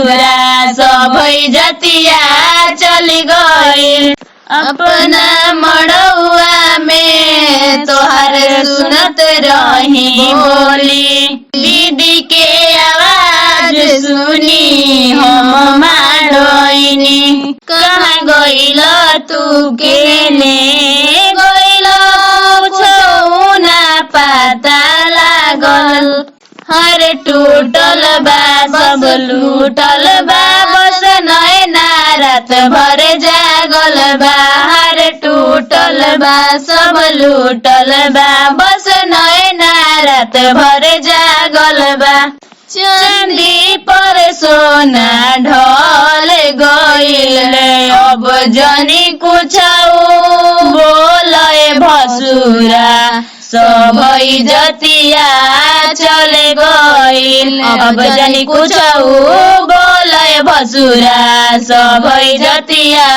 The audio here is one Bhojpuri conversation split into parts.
भसुरा सब जतिया चली गइल। अपना मड़ौआ में तोहर सुनत रही बोली, दीदी के आवाज सुनी हम माड़ोइनी। कहाँ गइल तू केने गइल छौना पता लागल। हर टूटल बा सब लूटल बा, बस नैना रात भर जागल बा। हर टूटल बा सब लूटल बा, बस नैना रात भर जागल बा। चांदी पर सोना ढल गइल, अब जनी कुछऊ बोले भसुरा सब जतिया चले गइल। अब जनी कुछऊ बोले भसुरा सब जतिया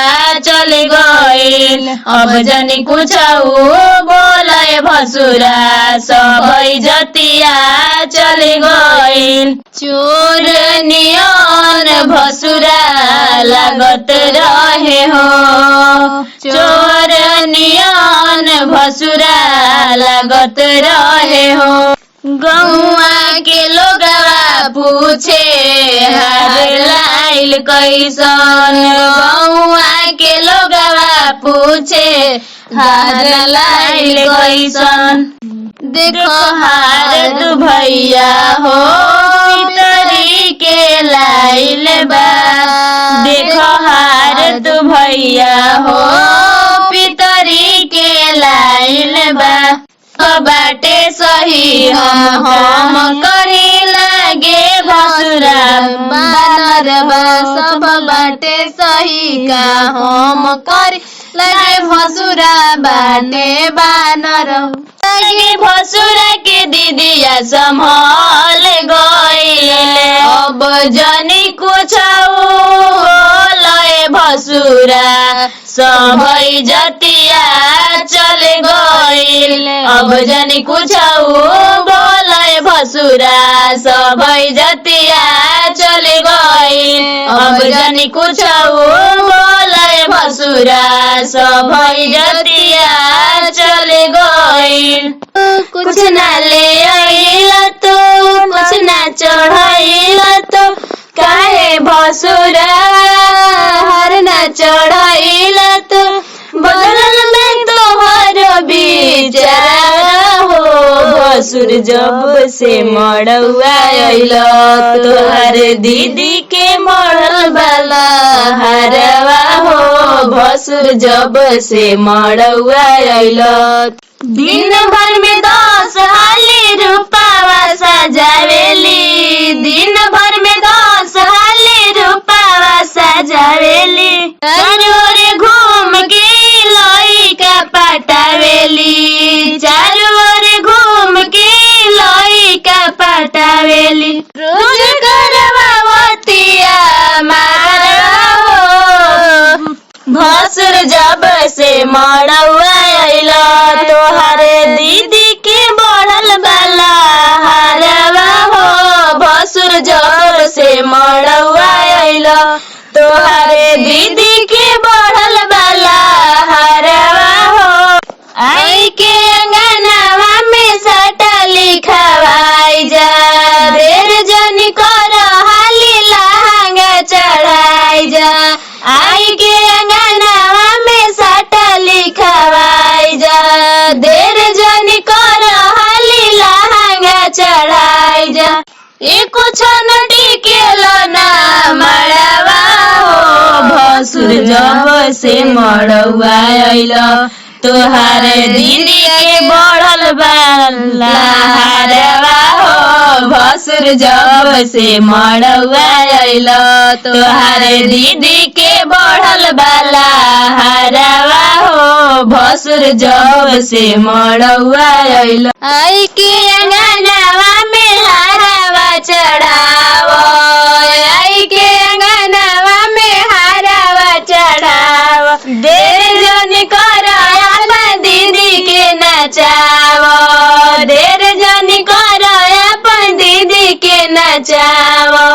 चले गइल। अब जनी कुछऊ बोले भसुरा सब जतिया चले गइल। चोर नियन भसुरा लागत रहे हो, चोर नियन भसुरा लागत रहे हो। गौआ के लोगवा पूछे हार लाइल कैसन। गौआ के लोगवा पूछे हार लाइल कैसन। देखो हार तू भैया हो पितरी के लाइल बा। देखो हार तू भैया हो पितरी के लाइल बा। बाटे सही हम करी लागे भसुरा बानर बा। सब बाटे सही का हम करी लागे भसुरा बाटे बानर। लागे भसुरा के दीदिया संभाल गइले, अब जनी कुछऊ बोले भसुरा सब जतिया चले गइल। अब जनी कुछऊ बोले भसुरा सब जतिया चले गइल। अब जनी कुछऊ बोले भसुरा सब जतिया चले गइल। कुछ ना ले आइल तू, कुछ ना चढ़ाइल तू, काहे भसुरा हर ना चढ़ाइल तू। बदल में तोहर विचार हो, भसुर जब से मड़ौआ आइल तोहर दीदी के मरल वाला हरवा हो। भसुर जब से मड़ौआ आइल दिन भर में 10 हाली रूपावा सजावेली। दिन भर में 10 हाली रूपावा सजावेली। चारों ओर घूम के लइका पटावेली। चारों ओर घूम के लइका पटावेली। रोज करवावतिया मारवा हो, भसुर जब से मड़ौआ आइल तोहर दीदी के बढ़ल वाला हरवा हो। भसुर जब से मड़ौआ आइल तोहर दीदी के बढ़ल वाला हरवा हो। आई के अंगनावा में सटा लिखवाई जा, देर जनी कर हाली लहंगा चढ़ाई जा। आई के अंगनावा में सटा लिखवाई जा, देर जनी कर हाली लहंगा चढ़ाई जा। एको छन टिकेल ना मड़वा हो, भसुर जब से मड़ौआ आइल तोहार दीदी के बढ़ल वाला हरवा हो। भसुर जब से मड़ौआ आइल तोहार दीदी के बढ़ल वाला हरवा हो। भसुर जब से मड़ौआ आइल आई के अंगनावा में हरवा चढ़ावो। आई के अंगनावा में हरवा चढ़ावो। देर जन कर दीदी के नचावो। देर जन कर अपन दीदी के नचावो।